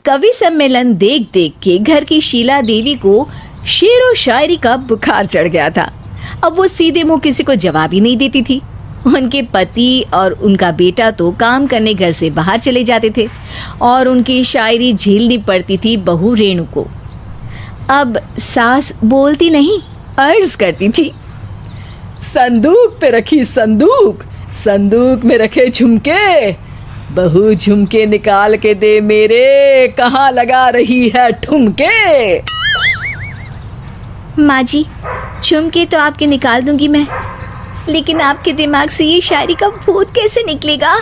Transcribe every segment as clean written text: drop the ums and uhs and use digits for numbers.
कवि सम्मेलन देख देख के घर की शीला देवी को शेर व शायरी का बुखार चढ़ गया था। अब वो सीधे मुंह किसी को जवाब ही नहीं देती थी। उनके पति और उनका बेटा तो काम करने घर से बाहर चले जाते थे और उनकी शायरी झेलनी पड़ती थी बहू रेणु को। अब सास बोलती नहीं, अर्ज करती थी, संदूक पे रखी संदूक, संदूक में रखे झुमके, बहू झुमके निकाल के दे मेरे, कहाँ लगा रही है ठुमके। माँ जी, झुमके तो आपके निकाल दूंगी मैं, लेकिन आपके दिमाग से ये शायरी का भूत कैसे निकलेगा?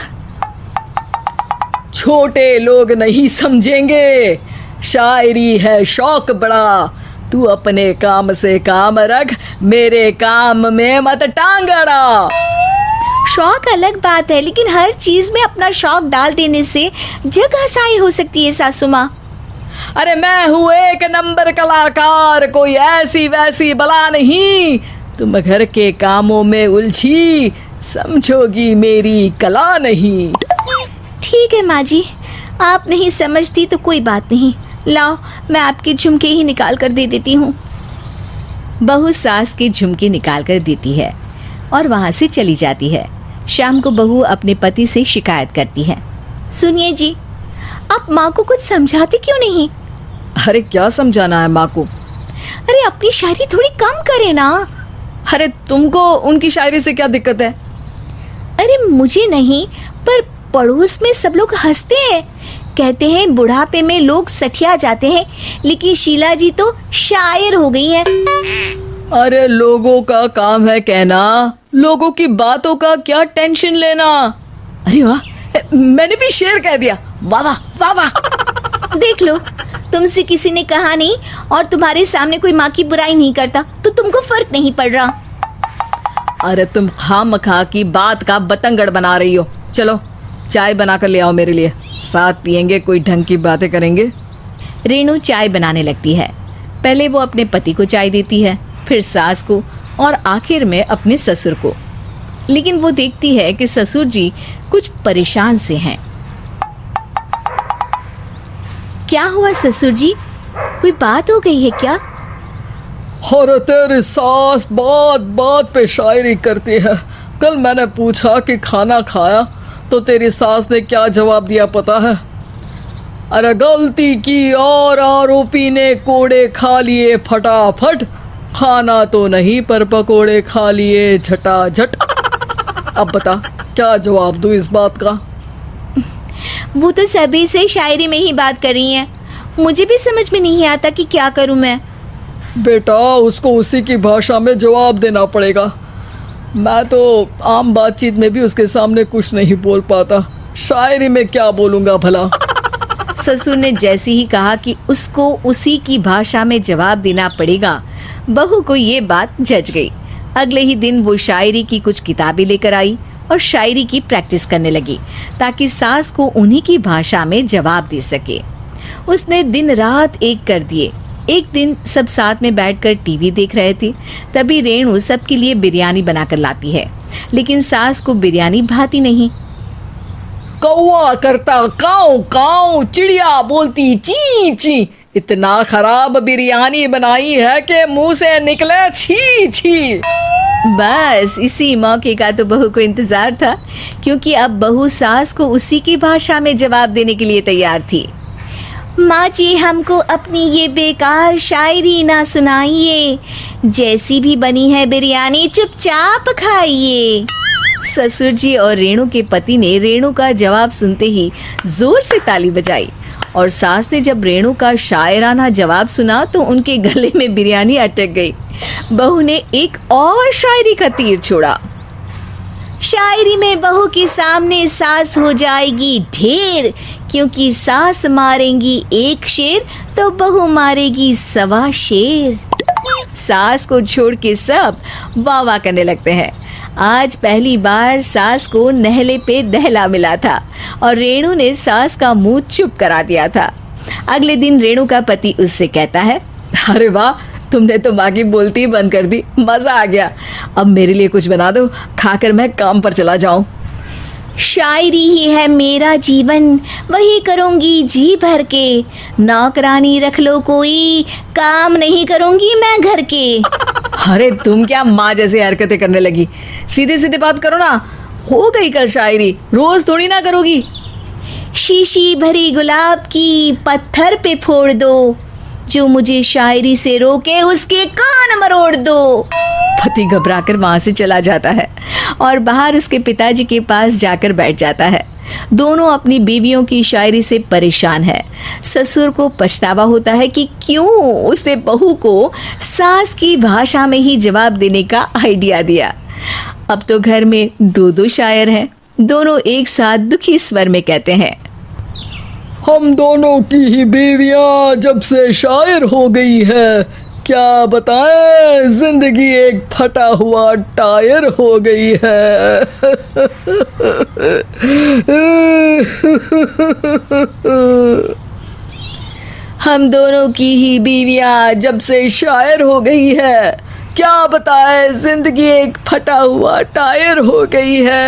छोटे लोग नहीं समझेंगे, शायरी है शौक बड़ा, तू अपने काम से काम रख, मेरे काम में मत टांग अड़ा। शौक अलग बात है, लेकिन हर चीज में अपना शौक डाल देने से जग हंसाई हो सकती है सासू माँ। अरे मैं हूँ एक नंबर कलाकार, कोई ऐसी वैसी बला नहीं, तुम घर के कामों में उलझी, समझोगी मेरी कला नहीं। ठीक है माँ जी, आप नहीं समझती तो कोई बात नहीं, लाओ मैं आपके झुमके ही निकाल कर दे देती हूँ। बहू सास के झुमके निकाल कर देती है और वहाँ से चली जाती है। शाम को बहू अपने पति से शिकायत करती है, सुनिए जी, आप माँ को कुछ समझाते क्यों नहीं? अरे क्या समझाना है माँ को? अरे अपनी शायरी थोड़ी कम करे ना। अरे तुमको उनकी शायरी से क्या दिक्कत है? अरे मुझे नहीं, पर पड़ोस में सब लोग हंसते हैं, कहते हैं बुढ़ापे में लोग सठिया जाते हैं, लेकिन शीला जी तो शायर हो गई हैं। अरे लोगों का काम है कहना, लोगों की बातों का क्या टेंशन लेना। अरे वाह, मैंने भी शेर कह दिया, वाह वाह वाह वाह। देख लो, तुमसे किसी ने कहा नहीं और तुम्हारे सामने कोई माँ की बुराई नहीं करता तो तुमको फर्क नहीं पड़ रहा। अरे तुम खामखा की बात का बतंगड़ बना रही हो। चलो चाय बना कर ले आओ मेरे लिए, साथ पियेंगे, कोई ढंग की बातें करेंगे। रेणु चाय बनाने लगती है। पहले वो अपने पति को चाय देती है, फिर सास को और आखिर में अपने ससुर को। लेकिन वो देखती है कि ससुर जी कुछ परेशान से हैं। क्या हुआ ससुर जी, कोई बात हो गई है क्या? अरे तेरी सास बात बात पे शायरी करती है। कल मैंने पूछा कि खाना खाया तो तेरी सास ने क्या जवाब दिया पता है? अरे गलती की और आरोपी ने कोड़े खा लिए फटाफट, खाना तो नहीं पर पकोड़े खा लिए झटाझट। अब बता क्या जवाब दूँ इस बात का? वो तो सभी से शायरी में ही बात कर रही हैं, मुझे भी समझ में नहीं आता कि क्या करूं मैं। बेटा उसको उसी की भाषा में जवाब देना पड़ेगा। मैं तो आम बातचीत में भी उसके सामने कुछ नहीं बोल पाता, शायरी में क्या बोलूँगा भला। ससुर ने जैसे ही कहा कि उसको उसी की भाषा में जवाब देना पड़ेगा, बहू को ये बात जच गई। अगले ही दिन वो शायरी की कुछ किताबें लेकर आई और शायरी की प्रैक्टिस करने लगी ताकि सास को उन्हीं की भाषा में जवाब दे सके। उसने दिन रात एक कर दिए। एक दिन सब साथ में बैठकर टीवी देख रहे थे, तभी रेणु सबके लिए बिरयानी बनाकर लाती है, लेकिन सास को बिरयानी भाती नहीं। कौवा करता काऊ काऊ, चिड़िया बोलती ची ची, इतना खराब बिरयानी बनाई है कि मुंह से निकले छी छी। बस इसी मौके का तो बहू को इंतजार था, क्योंकि अब बहू सास को उसी की भाषा में जवाब देने के लिए तैयार थी। माँ जी, हमको अपनी ये बेकार शायरी ना सुनाइए, जैसी भी बनी है बिरयानी चुपचाप खाइए। ससुर जी और रेणु के पति ने रेणु का जवाब सुनते ही जोर से ताली बजाई और सास ने जब रेणु का शायराना जवाब सुना तो उनके गले में बिरयानी अटक गई। बहू ने एक और शायरी का तीर छोड़ा। शायरी में बहू के सामने सास हो जाएगी ढेर, क्योंकि सास मारेंगी एक शेर तो बहू मारेगी 1.25 शेर। सास को छोड़ के सब वाह वाह करने लगते हैं। आज पहली बार सास को नहले पे दहला मिला था और रेणु ने सास का मुंह चुप करा दिया था। अगले दिन रेणु का पति उससे कहता है, अरे वाह, तुमने तो माँ की बोलती बंद कर दी, मजा आ गया। अब मेरे लिए कुछ बना दो, खाकर मैं काम पर चला जाऊं। शायरी ही है मेरा जीवन, वही करूँगी जी भर के। नौकरानी रख लो कोई, काम नहीं करूँगी मैं घर के। अरे तुम क्या माँ जैसी हरकतें करने लगी, सीधे सीधे बात करो ना। हो गई कल शायरी, रोज थोड़ी ना करोगी। शीशी भरी गुलाब की पत्थर पे फोड़ दो, जो मुझे शायरी से रोके उसके कान मरोड़ दो। पति घबराकर वहां से चला जाता है और बाहर उसके पिताजी के पास जाकर बैठ जाता है। दोनों अपनी बीवियों की शायरी से परेशान है। ससुर को पछतावा होता है कि क्यों उसने बहू को सास की भाषा में ही जवाब देने का आइडिया दिया। अब तो घर में दो दो शायर हैं। दोनों एक साथ दुखी स्वर में कहते हैं, हम दोनों की ही बीवियां जब से शायर हो गई है, क्या बताएं, जिंदगी एक फटा हुआ टायर हो गई है। हम दोनों की ही बीवियां जब से शायर हो गई है, क्या बताए जिंदगी एक फटा हुआ टायर हो गई है।